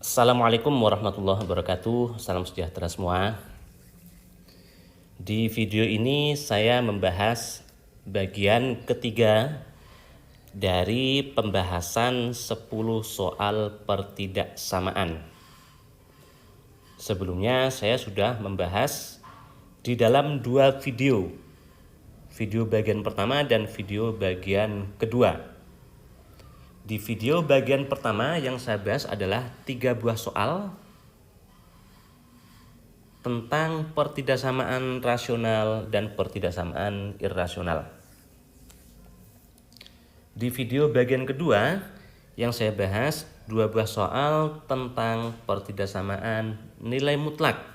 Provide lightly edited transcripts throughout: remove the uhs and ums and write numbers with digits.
Assalamualaikum warahmatullahi wabarakatuh. Salam sejahtera semua. Di video ini saya membahas bagian ketiga dari pembahasan 10 soal pertidaksamaan. Sebelumnya saya sudah membahas di dalam dua video. Video bagian pertama dan video bagian kedua. Di video bagian pertama yang saya bahas adalah 3 buah soal tentang pertidaksamaan rasional dan pertidaksamaan irrasional. Di video bagian kedua yang saya bahas 2 buah soal tentang pertidaksamaan nilai mutlak.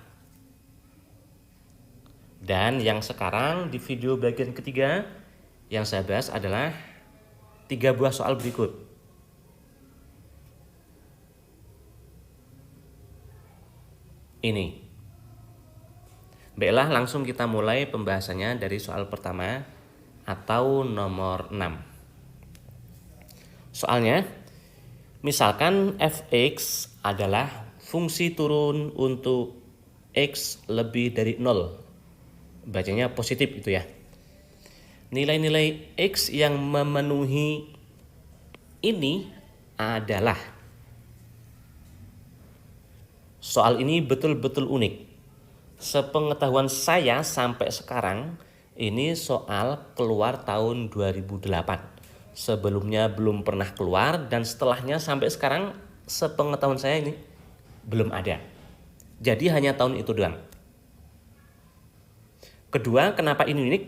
Dan yang sekarang di video bagian ketiga yang saya bahas adalah 3 buah soal berikut. Ini. Baiklah, langsung kita mulai pembahasannya dari soal pertama atau nomor 6. Soalnya, misalkan fx adalah fungsi turun untuk x lebih dari 0. Bacanya positif itu ya. Nilai-nilai x yang memenuhi ini adalah. Soal ini betul-betul unik. Sepengetahuan saya sampai sekarang, ini soal keluar tahun 2008. Sebelumnya belum pernah keluar dan setelahnya sampai sekarang sepengetahuan saya ini belum ada. Jadi hanya tahun itu doang. Kedua, kenapa ini unik?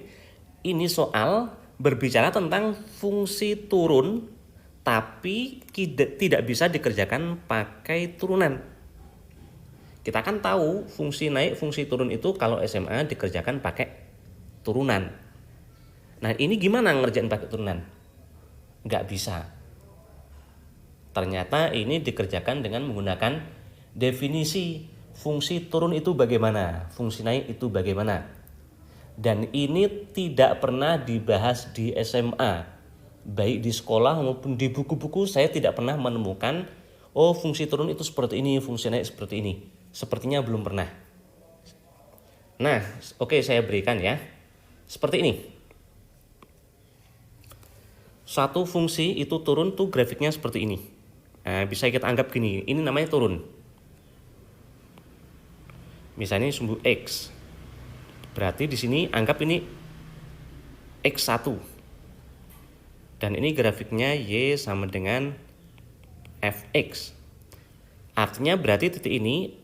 Ini soal berbicara tentang fungsi turun tapi tidak bisa dikerjakan pakai turunan. Kita kan tahu fungsi naik, fungsi turun itu kalau SMA dikerjakan pakai turunan. Nah ini gimana ngerjain pakai turunan? Nggak bisa. Ternyata ini dikerjakan dengan menggunakan definisi fungsi turun itu bagaimana, fungsi naik itu bagaimana. Dan ini tidak pernah dibahas di SMA. Baik di sekolah maupun di buku-buku saya tidak pernah menemukan fungsi turun itu seperti ini, fungsi naik seperti ini. Sepertinya belum pernah. Nah, oke, saya berikan ya. Seperti ini. Satu fungsi itu turun tuh grafiknya seperti ini. Nah, bisa kita anggap gini. Ini namanya turun. Misalnya sumbu X. Berarti di sini anggap ini X1. Dan ini grafiknya Y sama dengan Fx. Artinya berarti titik ini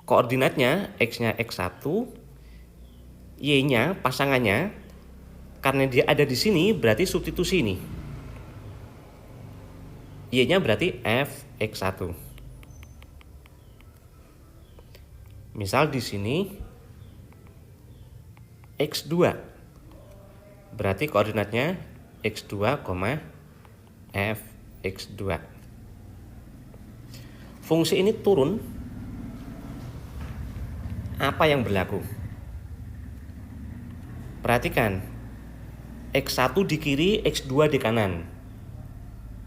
koordinatnya X-nya X1, Y-nya pasangannya, karena dia ada di sini berarti substitusi ini. Y-nya berarti Fx1. Misal di sini X2. Berarti koordinatnya X2, Fx2. Fungsi ini turun. Apa yang berlaku? Perhatikan, X1 di kiri, X2 di kanan.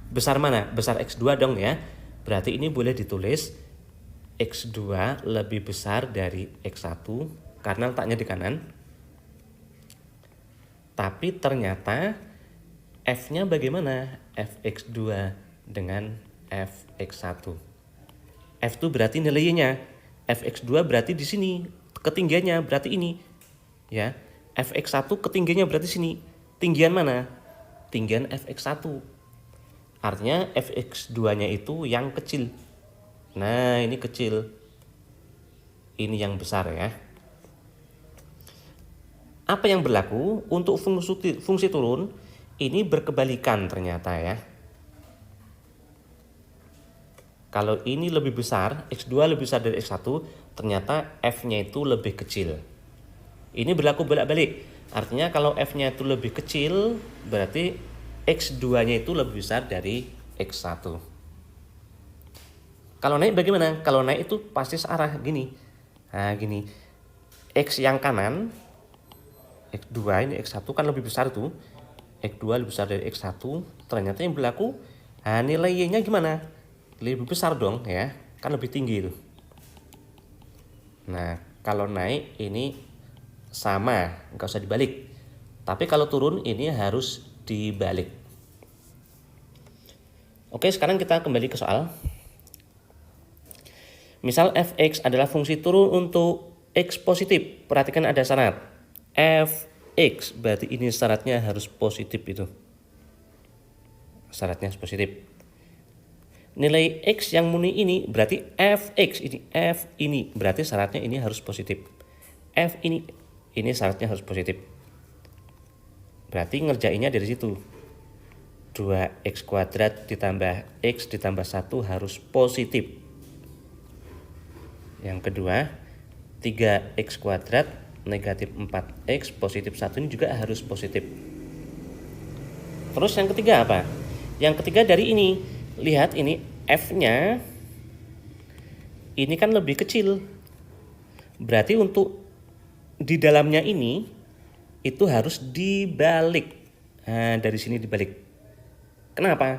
Besar mana? Besar X2 dong ya. Berarti ini boleh ditulis X2 lebih besar dari X1 karena letaknya di kanan. Tapi ternyata F-nya bagaimana? Fx2 dengan Fx1. F itu berarti nilainya. Fx2 berarti di sini, ketinggiannya berarti ini. Ya. Fx1 ketinggiannya berarti sini. Tinggian mana? Tinggian Fx1. Artinya Fx2-nya itu yang kecil. Nah, ini kecil. Ini yang besar ya. Apa yang berlaku untuk fungsi turun? Ini berkebalikan ternyata ya. Kalau ini lebih besar, X2 lebih besar dari X1, ternyata F-nya itu lebih kecil. Ini berlaku bolak-balik. Artinya kalau F-nya itu lebih kecil, berarti X2-nya itu lebih besar dari X1. Kalau naik bagaimana? Kalau naik itu pasti searah gini. Nah, gini. X yang kanan, X2 ini X1 kan lebih besar tuh. X2 lebih besar dari X1. Ternyata yang berlaku, nilai Y-nya gimana? Lebih besar dong ya. Kan lebih tinggi itu. Nah, kalau naik ini sama, nggak usah dibalik. Tapi kalau turun ini harus dibalik. Oke, sekarang kita kembali ke soal. Misal fx adalah fungsi turun untuk x positif. Perhatikan ada syarat. Fx, berarti ini syaratnya harus positif itu. Syaratnya harus positif. Nilai x yang murni ini berarti fx ini, f ini berarti syaratnya ini harus positif. F ini syaratnya harus positif. Berarti ngerjainnya dari situ. 2x kuadrat ditambah x ditambah 1 harus positif. Yang kedua, 3x kuadrat negatif 4x positif 1 ini juga harus positif. Terus yang ketiga apa? Yang ketiga dari ini, lihat ini f-nya ini kan lebih kecil. Berarti untuk di dalamnya ini itu harus dibalik. Nah, dari sini dibalik. Kenapa?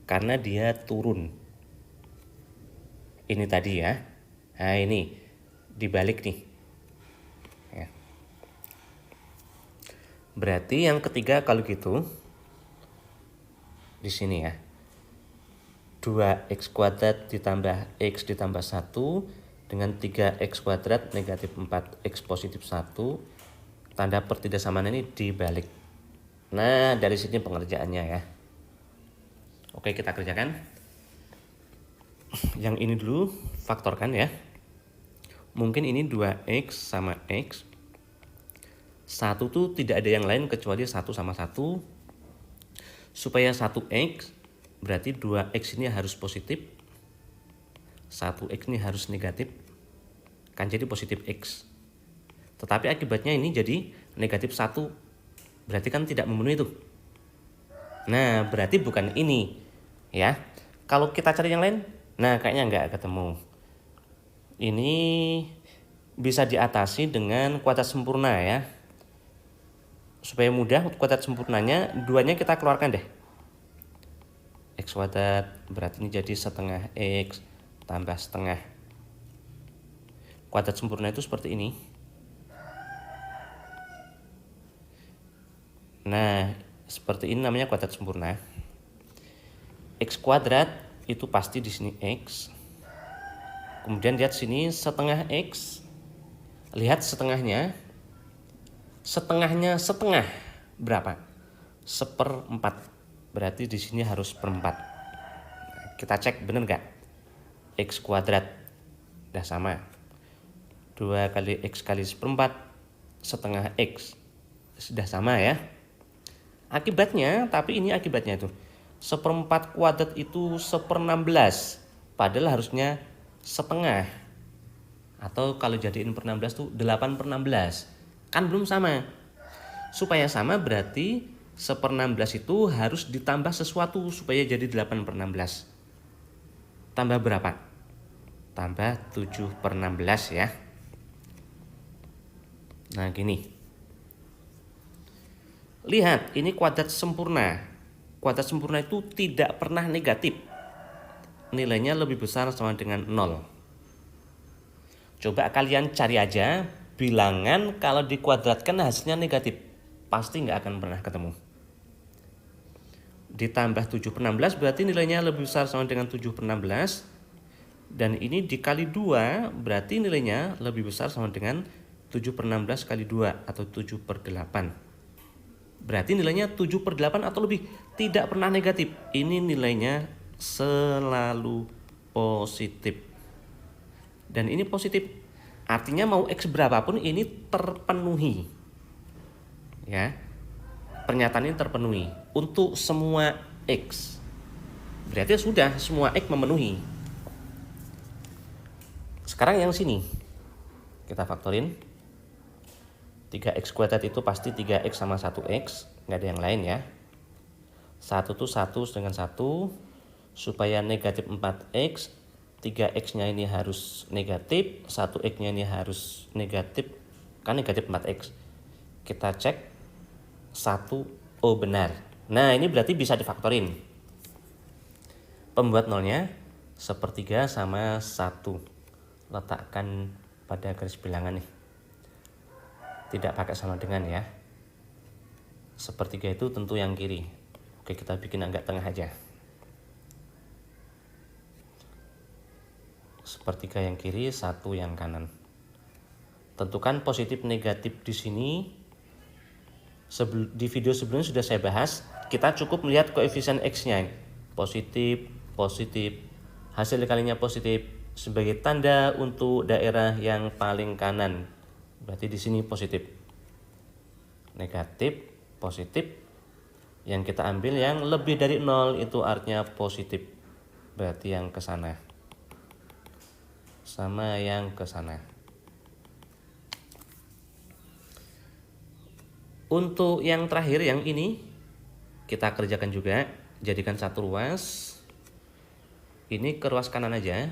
Karena dia turun. Ini tadi ya. Nah, ini dibalik nih. Ya. Berarti yang ketiga kalau gitu di sini ya. 2x kuadrat ditambah x ditambah 1 dengan 3x kuadrat negatif 4x positif 1. Tanda pertidaksamaan ini dibalik. Nah, dari sini pengerjaannya ya. Oke, kita kerjakan. Yang ini dulu faktorkan ya. Mungkin ini 2x sama x. 1 tuh tidak ada yang lain kecuali 1 sama 1. Supaya 1x berarti 2x ini harus positif. 1x ini harus negatif. Kan jadi positif x. Tetapi akibatnya ini jadi negatif 1. Berarti kan tidak memenuhi itu. Nah, berarti bukan ini. Ya. Kalau kita cari yang lain, nah kayaknya nggak ketemu. Ini bisa diatasi dengan kuadrat sempurna ya. Supaya mudah kuadrat sempurnanya, duanya kita keluarkan deh. X kuadrat berarti ini jadi setengah x tambah setengah. Kuadrat sempurna itu seperti ini. Nah, seperti ini namanya kuadrat sempurna. X kuadrat itu pasti di sini x. Kemudian lihat sini setengah x. Lihat setengahnya. Setengahnya setengah berapa? 1/4. Berarti di sini harus perempat. Kita cek bener nggak? X kuadrat udah sama. 2 kali x kali 1/4 setengah x sudah sama ya. Akibatnya, tapi ini akibatnya itu 1/4 kuadrat itu 1/16. Padahal harusnya setengah. Atau kalau jadiin per 16 tuh 8/16. Kan belum sama. Supaya sama berarti 1/16 itu harus ditambah sesuatu supaya jadi 8/16. Tambah berapa? Tambah 7/16 ya. Nah gini. Lihat, ini kuadrat sempurna. Kuadrat sempurna itu tidak pernah negatif. Nilainya lebih besar sama dengan 0. Coba kalian cari aja bilangan kalau dikuadratkan hasilnya negatif. Pasti nggak akan pernah ketemu. Ditambah 7/16 berarti nilainya lebih besar sama dengan 7/16. Dan ini dikali 2 berarti nilainya lebih besar sama dengan 7/16 kali 2 atau 7/8. Berarti nilainya 7/8 atau lebih, tidak pernah negatif. Ini nilainya selalu positif. Dan ini positif. Artinya mau x berapapun ini terpenuhi. Ya. Pernyataan ini terpenuhi untuk semua x. Berarti sudah semua x memenuhi. Sekarang yang sini. Kita faktorin. 3x kuadrat itu pasti 3x sama 1x, nggak ada yang lain ya. 1 tuh 1 dengan 1, supaya negatif 4x, 3x-nya ini harus negatif, 1x-nya ini harus negatif, kan negatif 4x. Kita cek 1, oh benar. Nah ini berarti bisa difaktorin. Pembuat nolnya 1/3 sama 1. Letakkan pada garis bilangan nih. Tidak pakai sama dengan ya. 1/3 itu tentu yang kiri. Oke, kita bikin agak tengah aja. 1/3 yang kiri, 1 yang kanan. Tentukan positif negatif di sini. Di video sebelumnya sudah saya bahas. Kita cukup melihat koefisien X-nya. Positif, positif. Hasil kalinya positif sebagai tanda untuk daerah yang paling kanan. Berarti di sini positif. Negatif, positif. Yang kita ambil yang lebih dari 0 itu artinya positif. Berarti yang ke sana. Sama yang ke sana. Untuk yang terakhir yang ini kita kerjakan juga. Jadikan satu ruas. Ini ke ruas kanan aja.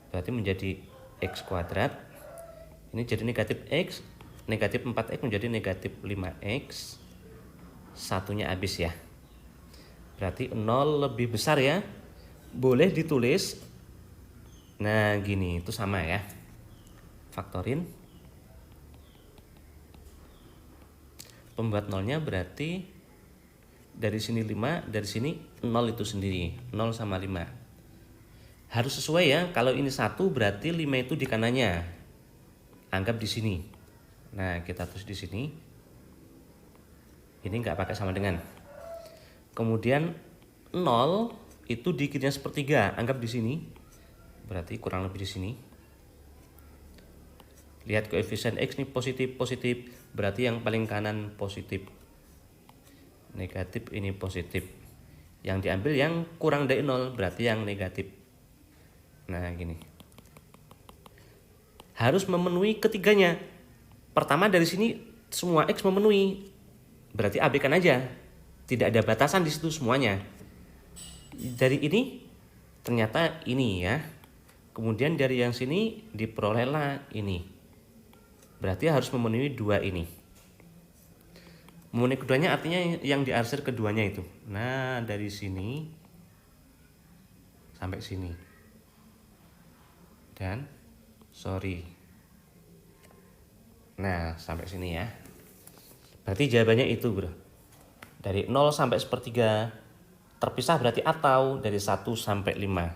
Berarti menjadi X kuadrat. Ini jadi negatif X. Negatif 4X menjadi negatif 5X. Satunya habis ya. Berarti 0 lebih besar ya. Boleh ditulis. Nah gini, itu sama ya. Faktorin. Pembuat nolnya berarti dari sini 5, dari sini 0 itu sendiri. 0 sama 5. Harus sesuai ya. Kalau ini 1 berarti 5 itu di kanannya. Anggap di sini. Nah, kita tulis di sini. Ini nggak pakai sama dengan. Kemudian 0 itu di kirinya 1/3. Anggap di sini. Berarti kurang lebih di sini. Lihat koefisien X nih positif, positif. Berarti yang paling kanan positif. Negatif ini positif. Yang diambil yang kurang dari 0 berarti yang negatif. Nah gini. Harus memenuhi ketiganya. Pertama dari sini semua X memenuhi. Berarti abaikan aja. Tidak ada batasan di situ semuanya. Dari ini ternyata ini ya. Kemudian dari yang sini diperolehlah ini. Berarti harus memenuhi 2 ini. Memenuhi keduanya artinya yang diarsir keduanya itu. Nah dari sini sampai sini. Dan nah sampai sini ya. Berarti jawabannya itu bro. Dari 0 sampai 1/3 terpisah berarti atau dari 1 sampai 5.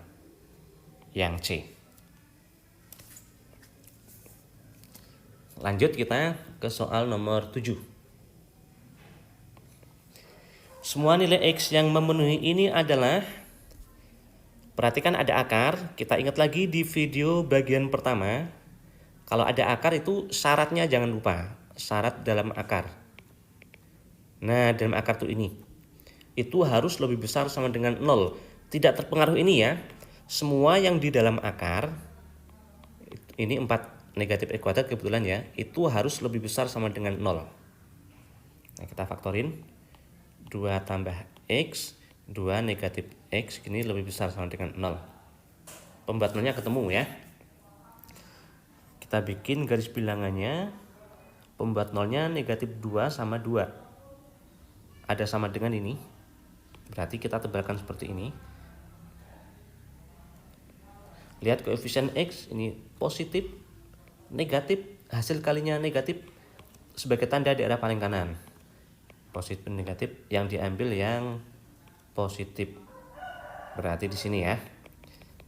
Yang C. Lanjut kita ke soal nomor 7. Semua nilai X yang memenuhi ini adalah, perhatikan ada akar. Kita ingat lagi di video bagian pertama. Kalau ada akar itu syaratnya jangan lupa. Syarat dalam akar. Nah dalam akar tuh ini. Itu harus lebih besar sama dengan 0. Tidak terpengaruh ini ya. Semua yang di dalam akar. Ini 4 negatif X kuadrat kebetulan ya. Itu harus lebih besar sama dengan 0. Nah kita faktorin. 2 tambah X. 2 negatif X. Ini lebih besar sama dengan 0. Pembuat nolnya ketemu ya. Kita bikin garis bilangannya. Pembuat nolnya negatif 2 sama 2. Ada sama dengan ini. Berarti kita tebalkan seperti ini. Lihat koefisien X ini positif, negatif, hasil kalinya negatif sebagai tanda daerah paling kanan. Positif negatif yang diambil yang positif. Berarti di sini ya.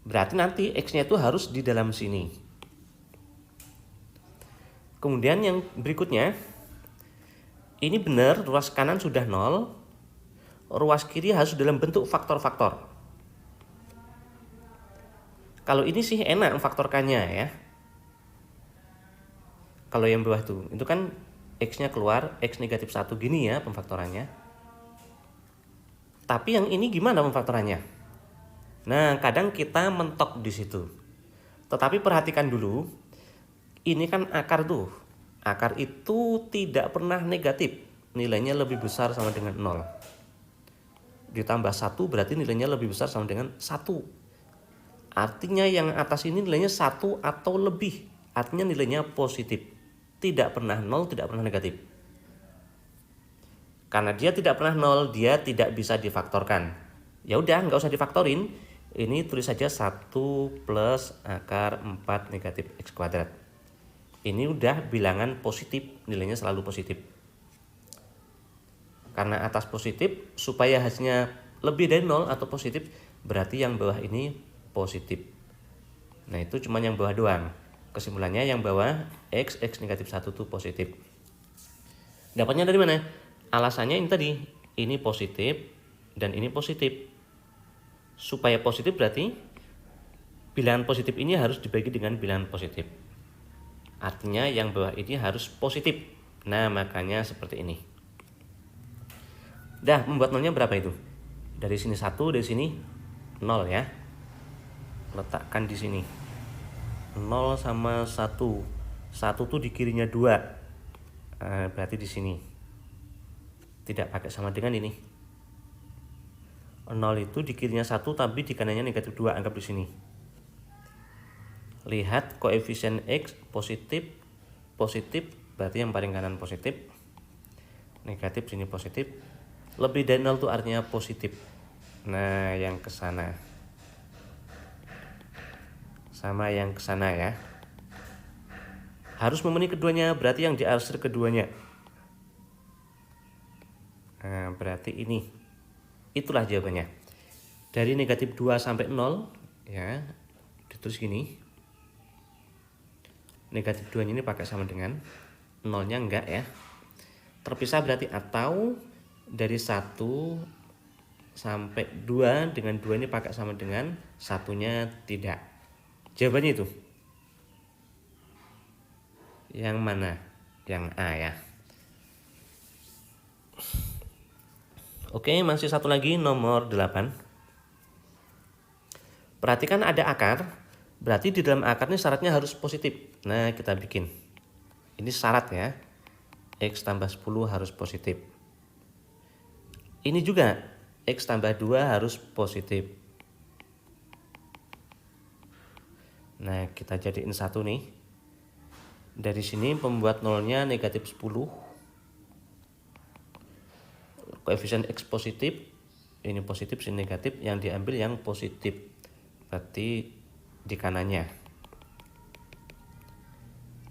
Berarti nanti X-nya itu harus di dalam sini. Kemudian yang berikutnya, ini benar ruas kanan sudah 0, ruas kiri harus dalam bentuk faktor-faktor. Kalau ini sih enak memfaktorkannya ya. Kalau yang bawah tuh, itu kan X-nya keluar, X negatif 1 gini ya pemfaktorannya. Tapi yang ini gimana pemfaktorannya? Nah, kadang kita mentok di situ. Tetapi perhatikan dulu, ini kan akar tuh. Akar itu tidak pernah negatif. Nilainya lebih besar sama dengan 0. Ditambah 1 berarti nilainya lebih besar sama dengan 1. Artinya yang atas ini nilainya 1 atau lebih. Artinya nilainya positif. Tidak pernah 0, tidak pernah negatif. Karena dia tidak pernah 0, dia tidak bisa difaktorkan. Ya udah, nggak usah difaktorin. Ini tulis saja 1 plus akar 4 negatif X kuadrat. Ini udah bilangan positif, nilainya selalu positif. Karena atas positif, supaya hasilnya lebih dari 0 atau positif, berarti yang bawah ini positif. Nah itu cuma yang bawah doang. Kesimpulannya yang bawah X negatif 1 itu positif. Dapatnya dari mana? Alasannya ini tadi, ini positif dan ini positif. Supaya positif berarti bilangan positif ini harus dibagi dengan bilangan positif. Artinya yang bawah ini harus positif. Nah makanya seperti ini. Dah, membuat nolnya berapa itu? Dari sini 1, dari sini 0 ya. Letakkan di sini. 0 sama 1. 1 tuh di kirinya 2. Berarti di sini. Tidak pakai sama dengan ini. 0 itu di kirinya 1 tapi di kanannya negatif 2, anggap di sini. Lihat koefisien X positif, berarti yang paling kanan positif. Negatif sini positif. Lebih dari 0 itu artinya positif. Nah, yang ke sana. Sama yang ke sana ya. Harus memenuhi keduanya, berarti yang diarsir keduanya. Nah, berarti ini. Itulah jawabannya. Dari negatif 2 sampai 0 ya, ditulis gini. Negatif 2 ini pakai sama dengan 0-nya enggak ya. Terpisah berarti atau dari 1 sampai 2 dengan 2 ini pakai sama dengan 1-nya tidak. Jawabannya itu. Yang mana? Yang A ya. Oke, masih satu lagi nomor 8. Perhatikan ada akar, berarti di dalam akar ini syaratnya harus positif. Nah, kita bikin. Ini syarat ya. X tambah 10 harus positif. Ini juga X tambah 2 harus positif. Nah, kita jadiin satu nih. Dari sini pembuat nolnya negatif 10. Koefisien X positif, ini positif, sini negatif, yang diambil yang positif, berarti di kanannya.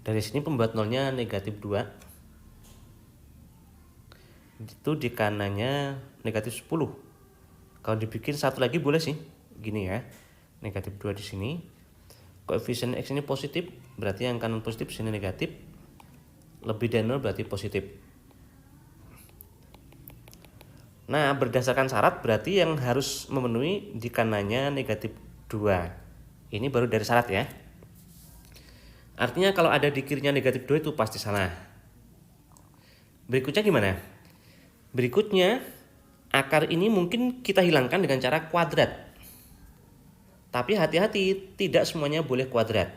Dari sini pembuat nolnya negatif 2, itu di kanannya negatif 10. Kalau dibikin satu lagi boleh sih, gini ya, negatif 2 di sini. Koefisien X ini positif, berarti yang kanan positif, sini negatif. Lebih dari 0 berarti positif. Nah, berdasarkan syarat berarti yang harus memenuhi di kanannya negatif 2. Ini baru dari syarat ya. Artinya kalau ada di kirinya negatif 2 itu pasti salah. Berikutnya gimana? Berikutnya, akar ini mungkin kita hilangkan dengan cara kuadrat. Tapi hati-hati, tidak semuanya boleh kuadrat.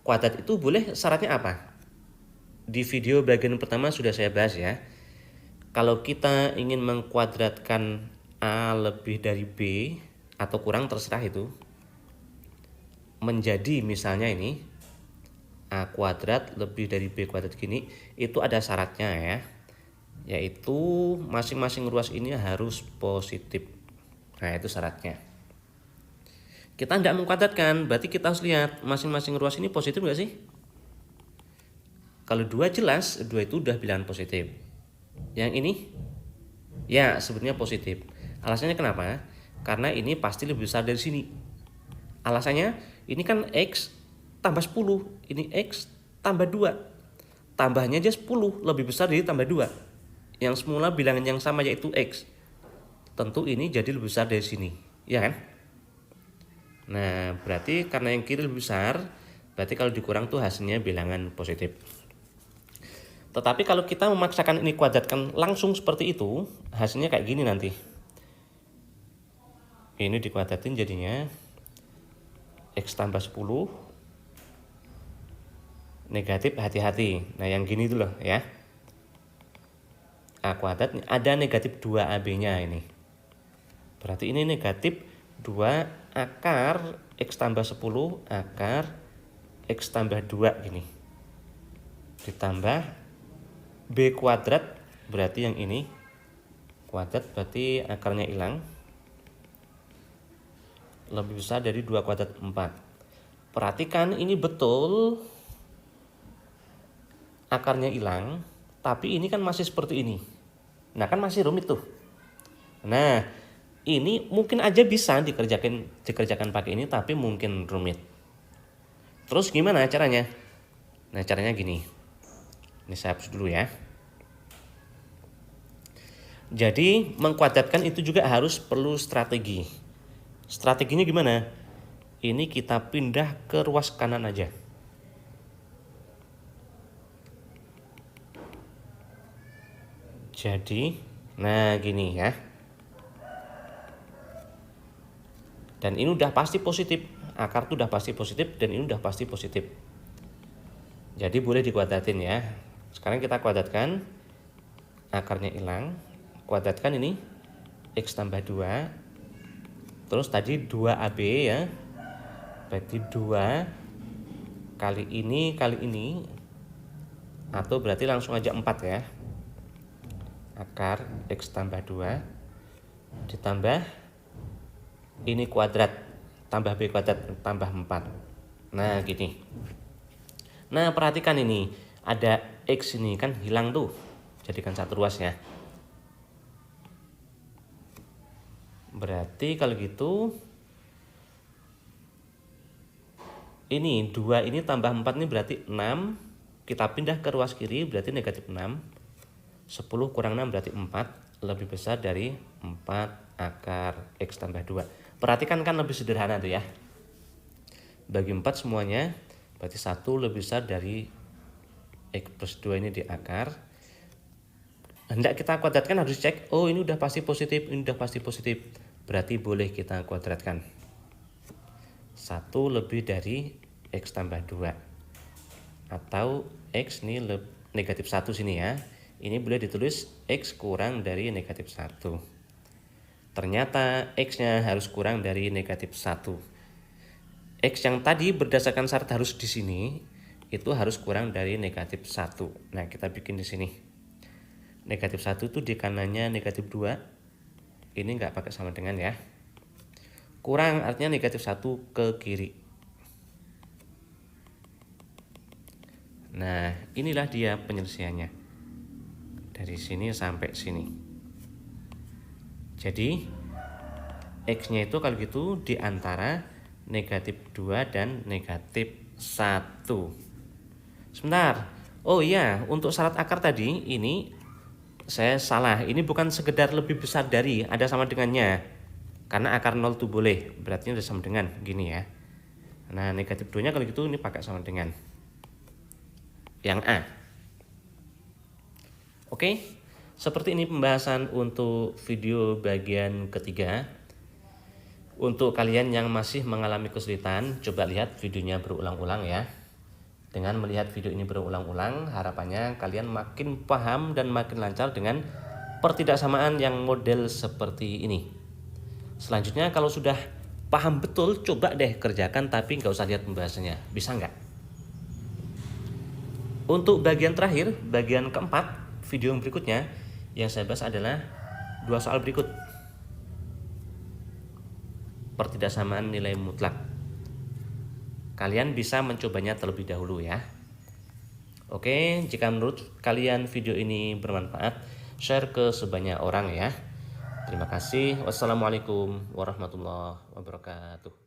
Kuadrat itu boleh syaratnya apa? Di video bagian pertama sudah saya bahas ya. Kalau kita ingin mengkuadratkan A lebih dari B atau kurang terserah itu, menjadi misalnya ini A kuadrat lebih dari B kuadrat gini, itu ada syaratnya ya, yaitu masing-masing ruas ini harus positif. Nah itu syaratnya. Kita tidak mengkuadratkan, berarti kita harus lihat masing-masing ruas ini positif nggak sih? Kalau 2 jelas, 2 itu udah bilangan positif. Yang ini ya sebetulnya positif. Alasannya kenapa? Karena ini pasti lebih besar dari sini. Alasannya ini kan X tambah 10, ini X tambah 2. Tambahnya aja 10, lebih besar dari tambah 2. Yang semula bilangan yang sama yaitu X. Tentu ini jadi lebih besar dari sini, ya kan? Nah, berarti karena yang kiri lebih besar, berarti kalau dikurang tuh hasilnya bilangan positif. Tetapi kalau kita memaksakan ini kuadratkan langsung seperti itu, hasilnya kayak gini nanti. Ini dikuadratin jadinya X tambah 10. Negatif, hati-hati. Nah yang gini dulu ya. A kuadrat, ada negatif 2AB-nya ini. Berarti ini negatif 2 akar X tambah 10 akar X tambah 2 gini. Ditambah B kuadrat, berarti yang ini kuadrat, berarti akarnya hilang. lebih besar dari 2 kuadrat 4. Perhatikan ini betul akarnya hilang, tapi ini kan masih seperti ini. Nah kan masih rumit tuh. Nah ini mungkin aja bisa dikerjakan pakai ini, tapi mungkin rumit. Terus gimana caranya? Nah caranya gini. Ini saya hapus dulu ya. Jadi mengkuadratkan itu juga harus perlu strategi. Strateginya gimana? Ini kita pindah ke ruas kanan aja. Jadi, nah gini ya. Dan ini udah pasti positif. Akar tuh udah pasti positif dan ini udah pasti positif. Jadi boleh dikuadratin ya. Sekarang kita kuadratkan. Akarnya hilang. Kuadratkan ini X tambah 2. Terus tadi 2AB ya. Berarti 2 kali ini atau berarti langsung aja 4 ya. Akar X tambah 2 ditambah ini kuadrat tambah B kuadrat tambah 4. Nah gini. Nah perhatikan ini ada X ini kan hilang tuh. Jadikan satu ruas ya. Berarti kalau gitu ini 2 ini tambah 4 ini berarti 6. Kita pindah ke ruas kiri berarti negatif 6. 10 kurang 6 berarti 4. Lebih besar dari 4 akar X tambah 2. Perhatikan kan lebih sederhana tuh ya. Bagi 4 semuanya berarti 1 lebih besar dari X plus 2 ini di akar. Hendak kita kuadratkan harus cek. Oh ini udah pasti positif, ini udah pasti positif. Berarti boleh kita kuadratkan. 1 lebih dari X tambah 2. Atau X ini negatif 1 sini ya. Ini boleh ditulis X kurang dari negatif 1. Ternyata X-nya harus kurang dari negatif 1. X yang tadi berdasarkan syarat harus di sini, itu harus kurang dari negatif 1. Nah kita bikin di sini. Negatif 1 itu di kanannya negatif 2. Ini nggak pakai sama dengan ya. Kurang artinya negatif 1 ke kiri. Nah inilah dia penyelesaiannya. Dari sini sampai sini. Jadi X-nya itu kalau gitu di antara negatif 2 dan negatif 1. Sebentar. Oh iya, untuk syarat akar tadi ini saya salah. Ini bukan sekedar lebih besar dari, ada sama dengannya. Karena akar 0 itu boleh, berarti udah sama dengan gini ya. Nah, negatif 2-nya kalau gitu ini pakai sama dengan yang A. Oke, seperti ini pembahasan untuk video bagian ketiga. Untuk kalian yang masih mengalami kesulitan, coba lihat videonya berulang-ulang ya. Dengan melihat video ini berulang-ulang, harapannya kalian makin paham dan makin lancar dengan pertidaksamaan yang model seperti ini. Selanjutnya kalau sudah paham betul, coba deh kerjakan tapi nggak usah lihat pembahasannya. Bisa nggak? Untuk bagian terakhir, bagian keempat, video yang berikutnya, yang saya bahas adalah 2 soal berikut. Pertidaksamaan nilai mutlak. Kalian bisa mencobanya terlebih dahulu ya. Oke, jika menurut kalian video ini bermanfaat, share ke sebanyak orang ya. Terima kasih. Wassalamualaikum warahmatullahi wabarakatuh.